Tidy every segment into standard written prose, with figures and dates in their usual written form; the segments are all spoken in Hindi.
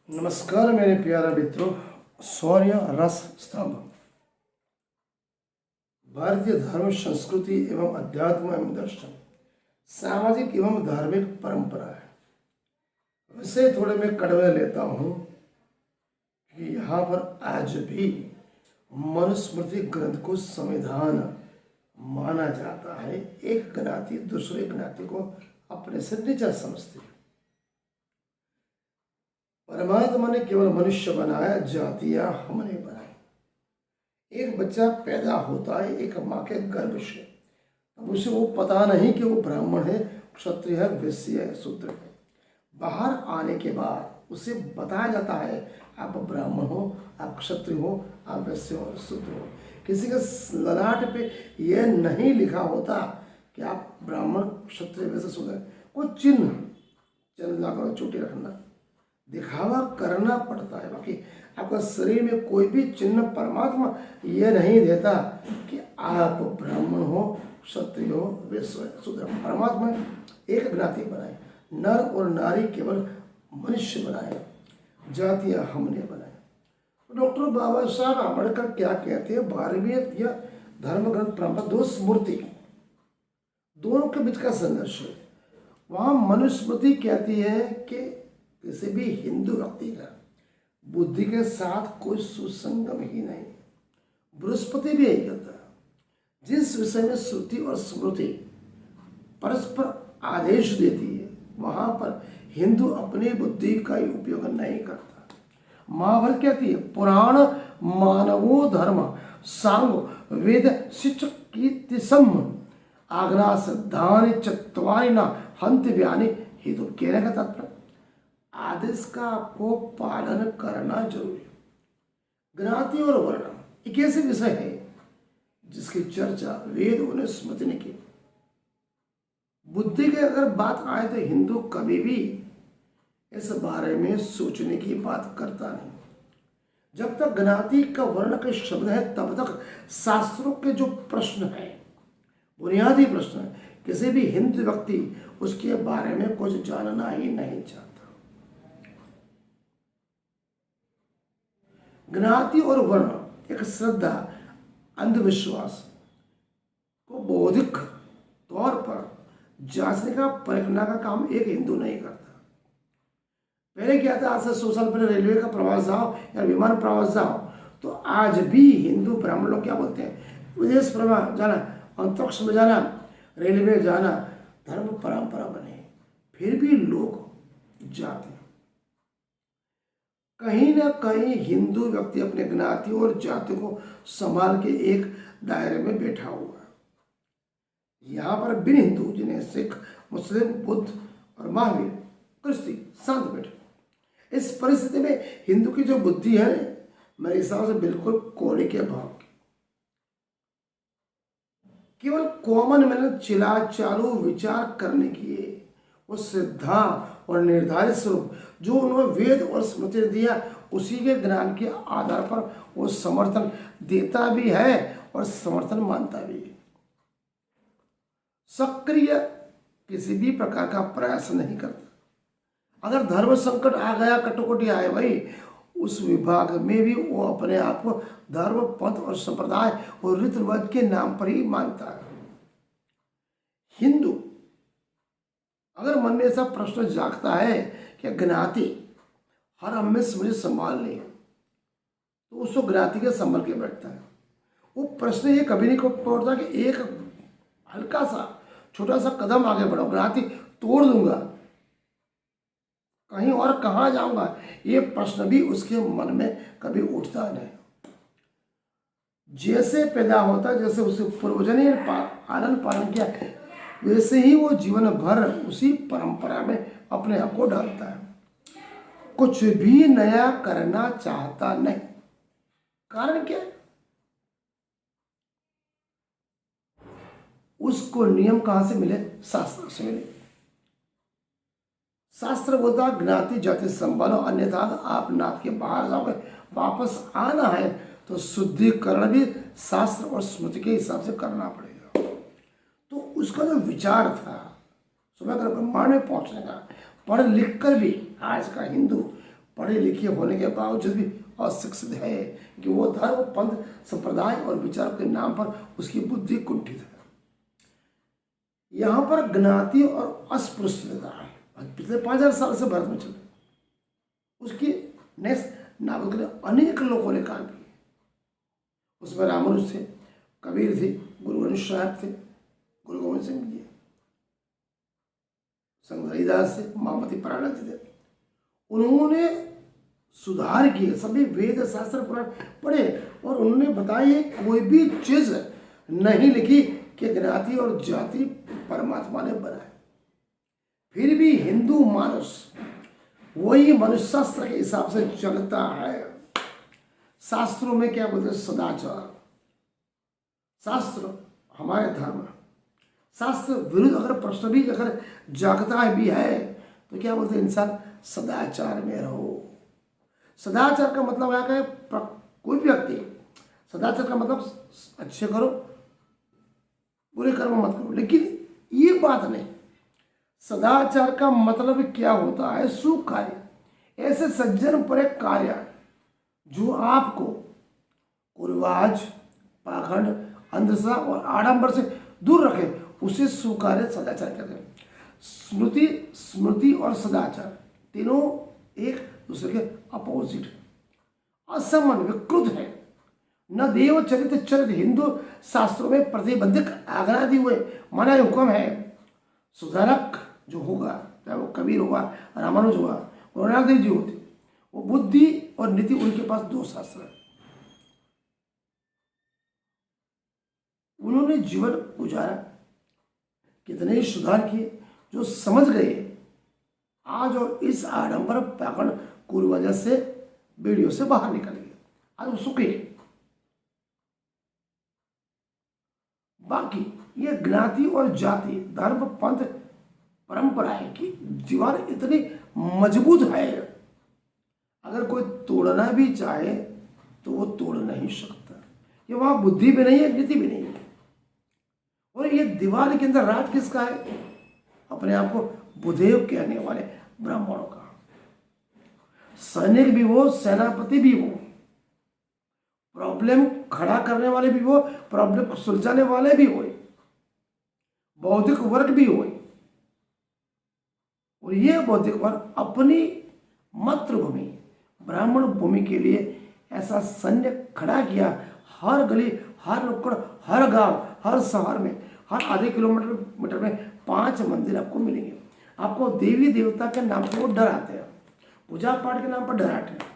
नमस्कार मेरे प्यारे मित्रों। शौर्य रस स्तंभ भारतीय धर्म, संस्कृति एवं अध्यात्म एवं दर्शन, सामाजिक एवं धार्मिक परंपरा है। वैसे थोड़े मैं कड़वे लेता हूँ कि यहाँ पर आज भी मनुस्मृति ग्रंथ को संविधान माना जाता है। एक ज्ञाति दूसरे ज्ञाति को अपने से नीचा समझती है। परमात्मा ने केवल मनुष्य बनाया, जातियां हमने बनाई। एक बच्चा पैदा होता है एक माँ के गर्भ से, अब उसे वो पता नहीं कि वो ब्राह्मण है, क्षत्रिय है, वैश्य है, शूद्र है। बाहर आने के बाद उसे बताया जाता है आप ब्राह्मण हो, आप क्षत्रिय हो, आप वैश्य हो, शूद्र हो। किसी के ललाट पे यह नहीं लिखा होता कि आप ब्राह्मण, क्षत्रिय, वैश्य, शूद्र। कोई चिन्ह लगा करो, चोटी रखना, दिखावा करना पड़ता है। बाकी आपका शरीर में कोई भी चिन्ह परमात्मा ये नहीं देता कि आप ब्राह्मण हो, क्षत्रिय हो, वैश्य हो, शूद्र। परमात्मा एक ज्ञाति बनाए, नर और नारी केवल मनुष्य बनाए, जातियां हमने बनाए। डॉक्टर बाबा साहब आंबेडकर क्या कहते हैं, 12वीं या धर्म ग्रंथ परंपरा, दो स्मृति, दोनों के बीच का संघर्ष है। वहां मनुस्मृति कहती है कि किसी भी हिंदू व्यक्ति का बुद्धि के साथ कोई सुसंगम ही नहीं। बृहस्पति भी यही कहता है, जिस विषय में श्रुति और स्मृति परस्पर आदेश देती है वहां पर हिंदू अपनी बुद्धि का ही उपयोग नहीं करता। महाभारत कहती है, पुराण मानवो धर्म सांग वेद शिक्षक कीर्तिसम आग्ना सिद्धानि चत्वारि न हंत व्यानि हितु। कहने का तात्पर्य आदेश का आपको पालन करना जरूरी है। ज्ञाति और वर्ण एक ऐसे विषय है जिसकी चर्चा वेद और स्मृति ने की। बुद्धि की अगर बात आए तो हिंदू कभी भी इस बारे में सोचने की बात करता नहीं। जब तक ज्ञाति का वर्ण के शब्द है तब तक शास्त्रों के जो प्रश्न है, बुनियादी प्रश्न है, किसी भी हिंदू व्यक्ति उसके बारे में कुछ जानना ही नहीं चाहता। ज्ञाति और वर्ण एक श्रद्धा, अंधविश्वास को बौद्धिक तौर पर जांचने का, परखने का काम एक हिंदू नहीं करता। पहले क्या था, आज से 100 साल पहले रेलवे का प्रवास जाओ या विमान प्रवास जाओ तो आज भी हिंदू ब्राह्मण लोग क्या बोलते हैं, विदेश प्रवास जाना, अंतरिक्ष में जाना, रेलवे जाना धर्म परंपरा बने, फिर भी लोग जाते हैं। कहीं ना कहीं हिंदू व्यक्ति अपने ज्ञाति और जाति को संभाल के एक दायरे में बैठा हुआ है। यहाँ पर बिन हिंदू जिन्हें सिख, मुस्लिम, बुद्ध और महावीर, क्रिस्ती शांत बैठे। इस परिस्थिति में हिंदू की जो बुद्धि है मेरे हिसाब से बिल्कुल कोड़े के भाव की, केवल कॉमन मैन चिला चालू विचार करने की है। वो सिद्धांत और निर्धारित स्वरूप जो उन्होंने वेद और स्मृति ने दिया उसी के ज्ञान के आधार पर वो समर्थन देता भी है और समर्थन मानता भी है। सक्रिय किसी भी प्रकार का प्रयास नहीं करता। अगर धर्म संकट आ गया, कटोकटी आए भाई, उस विभाग में भी वो अपने आप को धर्म, पंथ और संप्रदाय और रीति रिवाज के नाम पर ही मानता है। हिंदू अगर मन में ऐसा प्रश्न जागता है कि ज्ञाति हर हमेशा मुझे संभाल नहीं है तो उसको ज्ञाति के संभल के बैठता है। वो प्रश्न ये कभी नहीं उठता कि एक हल्का सा छोटा सा कदम आगे बढ़ो, ज्ञाति तोड़ दूंगा, कहीं और कहाँ जाऊंगा, ये प्रश्न भी उसके मन में कभी उठता नहीं। जैसे पैदा होता, जैसे उसके पूर्वजों ने आनंद पालन किया, वैसे ही वो जीवन भर उसी परंपरा में अपने आप को डालता है। कुछ भी नया करना चाहता नहीं। कारण क्या है? उसको नियम कहां से मिले? शास्त्र से मिले। शास्त्र बोलता ज्ञाति जाति संभालो, अन्यथा आप नाथ के बाहर जाओगे, वापस आना है तो शुद्धिकरण भी शास्त्र और स्मृति के हिसाब से करना पड़ेगा। तो उसका जो विचार था सुबह कर ब्रह्मांड में पहुंचने का, पढ़ लिख कर भी आज का हिंदू पढ़े लिखे होने के बावजूद भी अशिक्षित है कि वो धर्म, पंथ, संप्रदाय और विचार के नाम पर उसकी बुद्धि कुंठित है। यहाँ पर ज्ञाति और अस्पृश्यता पिछले 5000 साल से भारत में चले, उसकी नेक्स्ट नागरिक ने अनेक लोगों ने काम किए। उसमें रामानुज थे, कबीर थे, गुरु ग्रंथ साहब थे, गुरु गोविंद सिंह जी, संत रविदास थे, महामती प्राणनाथ जी थे। उन्होंने सुधार किए, सभी वेद शास्त्र पुराण पढ़े और उन्होंने बताया कोई भी चीज नहीं लिखी कि ज्ञाति और जाति परमात्मा ने बनाए। फिर भी हिंदू मानस वही मनुष्य शास्त्र के हिसाब से चलता है। शास्त्रों में क्या बोलते हैं? सदाचार। शास्त्र हमारे धर्म, शास्त्र विरुद्ध अगर प्रश्न भी अगर जागता भी है तो क्या बोलते हैं? इंसान सदाचार में रहो। सदाचार का मतलब है कि कोई भी व्यक्ति, सदाचार का मतलब अच्छे करो, बुरे कर्म मत करो। लेकिन ये बात नहीं, सदाचार का मतलब क्या होता है? शुभ कार्य, ऐसे सज्जन पर एक कार्य जो आपको कुरिवाज, पाखंड, अंधश्रद्धा और आडंबर से दूर रखे, उसे शुभ कार्य सदाचार कहते हैं। स्मृति, स्मृति और सदाचार तीनों एक दूसरे के अपोजिट, असमान, विकृत है। न देव चरित चरित हिंदू शास्त्रों में प्रतिबंधक आज्ञा दी हुए माना हुक्म है। सुधारक जो होगा, चाहे वो कबीर होगा, रामानुज होगा, गुरु नानक देव जी होते, वो बुद्धि और नीति, उनके पास दो शास्त्र है। उन्होंने जीवन गुजारा, कितने ही सुधार किए, जो समझ गए आज और इस आडंबर पाखंड कुरीवजह से बीड़ियों से बाहर निकल गए, आज वो सुखी है। बाकी ये ज्ञाति और जाति, धर्म, पंथ, परंपराएं की दीवार इतनी मजबूत है, अगर कोई तोड़ना भी चाहे तो वो तोड़ नहीं सकता। ये वहां बुद्धि भी नहीं है, नीति भी नहीं है। और ये दीवार के अंदर राज किसका है? अपने आप को बुद्धेव कहने वाले ब्राह्मणों का। सैनिक भी वो, सेनापति भी वो, प्रॉब्लम खड़ा करने वाले भी वो, प्रॉब्लम को सुलझाने वाले भी हो, बौद्धिक वर्ग भी हो। और ये बौद्धिक वर्ग अपनी मातृभूमि ब्राह्मण भूमि के लिए ऐसा सैन्य खड़ा किया। हर गली, हर नुक्कड़, हर गांव, हर शहर में, हर आधे किलोमीटर में 5 मंदिर आपको मिलेंगे। आपको देवी देवता के नाम पर वो डराते हैं, पूजा पाठ के नाम पर डराते हैं।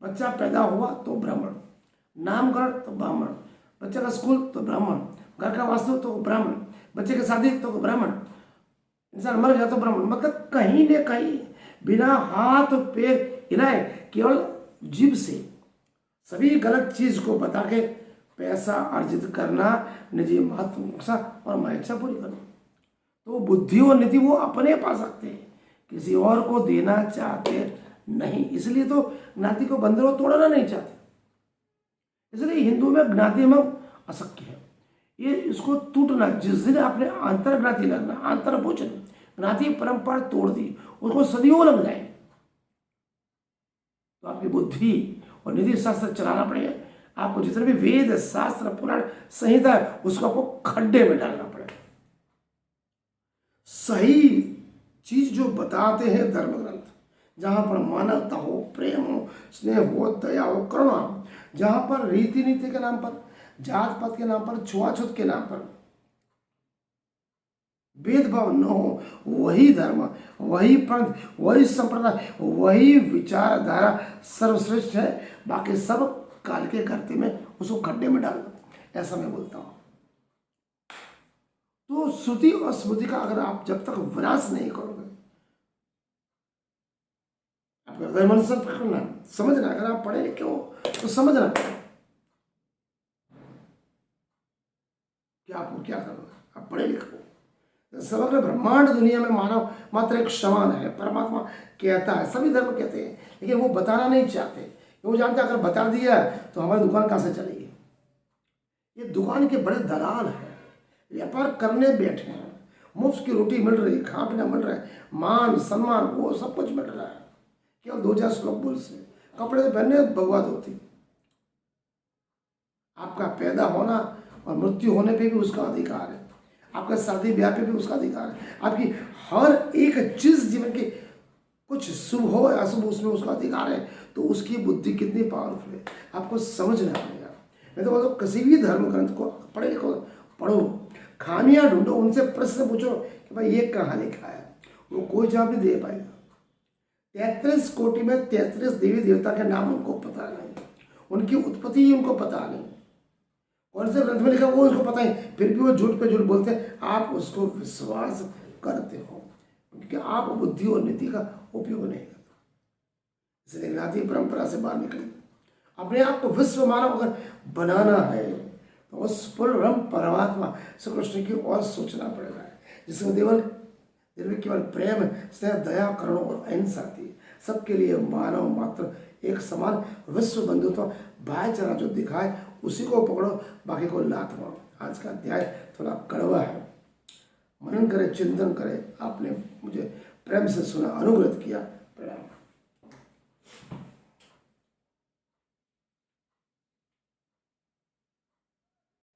बच्चा पैदा हुआ तो ब्राह्मण, नामकरण तो ब्राह्मण, बच्चे का स्कूल तो ब्राह्मण, घर का वास्तु तो ब्राह्मण, बच्चे की शादी तो ब्राह्मण, इंसान मर गया तो ब्राह्मण। मतलब कहीं न कहीं बिना हाथ पैर हिलाए, केवल जीभ से सभी गलत चीज को बता के पैसा अर्जित करना, निजी महत्वाकांक्षा और महत्ता पूरी करना। तो बुद्धि और नीति वो अपने पा सकते हैं, किसी और को देना चाहते नहीं। इसलिए तो ज्ञाति को बंधनों तोड़ना नहीं चाहते। इसलिए हिंदू में ज्ञाति में अशक्य है, ये इसको टूटना। जिस दिन आपने अंतर ज्ञाति लगना, अंतर भोजन, ज्ञाति परंपरा तोड़ दी, उसको सदियों लग जाए, तो आपकी बुद्धि और नीति शास्त्र चलाना पड़ेगा। आपको जितने भी वेद, शास्त्र, पुराण, संहिता है, उसको आपको खड्डे में डालना पड़ेगा। सही चीज जो बताते हैं धर्म ग्रंथ, जहां पर मानवता हो, प्रेम हो, स्नेह हो, दया हो, करुणा हो, जहां पर रीति नीति के नाम पर, जात पात के नाम पर, छुआछूत के नाम पर भेदभाव न हो, वही धर्म, वही पंथ, वही संप्रदाय, वही विचारधारा सर्वश्रेष्ठ है। बाकी सब काल के करते में उसको खड्डे में डाल दो, ऐसा मैं बोलता हूं। तो श्रुति और स्मृति का अगर आप जब तक विनाश नहीं करोगे, आपका हृदय मन से पकड़ना, समझना। अगर आप पढ़े लिखे हो तो समझना कि आपको क्या करना है। आप पढ़े लिखे हो, समग्र ब्रह्मांड दुनिया में मानव मात्र एक समान है, परमात्मा कहता है, सभी धर्म कहते हैं, लेकिन वो बताना नहीं चाहते। वो जानते अगर बता दिया तो हमारी दुकान कहाँ से चलेगी। ये दुकान के बड़े दलाल हैं, व्यापार करने बैठे हैं, मुफ्त की रोटी मिल रही, खाना पीना मिल रहा है, मान सम्मान वो सब कुछ मिल रहा है। केवल 2000 श्लोक बोल से कपड़े तो पहनने बर्बाद होती। आपका पैदा होना और मृत्यु होने पे भी उसका अधिकार है, आपका शादी ब्याह पे भी उसका अधिकार है, आपकी हर एक चीज जीवन की कुछ शुभ हो या अशुभ उसमें उसका अधिकार है। तो उसकी बुद्धि कितनी पावरफुल है आपको समझना पड़ेगा। मैं तो बोलता हूँ किसी भी धर्म ग्रंथ को पढ़े लिखो, पढ़ो, खामियां ढूंढो, उनसे प्रश्न पूछो कि भाई ये कहाँ लिखा है, वो कोई जवाब नहीं दे पाएगा। 33 कोटि में 33 देवी देवता के नाम उनको पता नहीं, उनकी उत्पत्ति ही उनको पता नहीं, कौन से ग्रंथ में लिखा वो उसको पता है, फिर भी वो झूठ पे झूठ बोलते हैं, आप उसको विश्वास करते हो क्योंकि आप बुद्धि और नीति का उपयोग नहीं करते। इसलिए ज्ञाति परंपरा से बाहर निकले, अपने आप को विश्व मानव अगर बनाना है तो उस पूर्ण परमात्मा श्री कृष्ण की ओर सोचना पड़ेगा, जिसमें दिल में केवल प्रेम, स्नेह, दया, करुणा और अहिंसा थी। सबके लिए मानव मात्र एक समान विश्व बंधुत्व भाईचारा जो दिखाए उसी को पकड़ो, बाकी को लात मारो। आज का अध्याय थोड़ा कड़वा है, मनन करे, चिंतन करे। आपने मुझे प्रेम से सुना, अनुग्रहित किया। प्रणाम।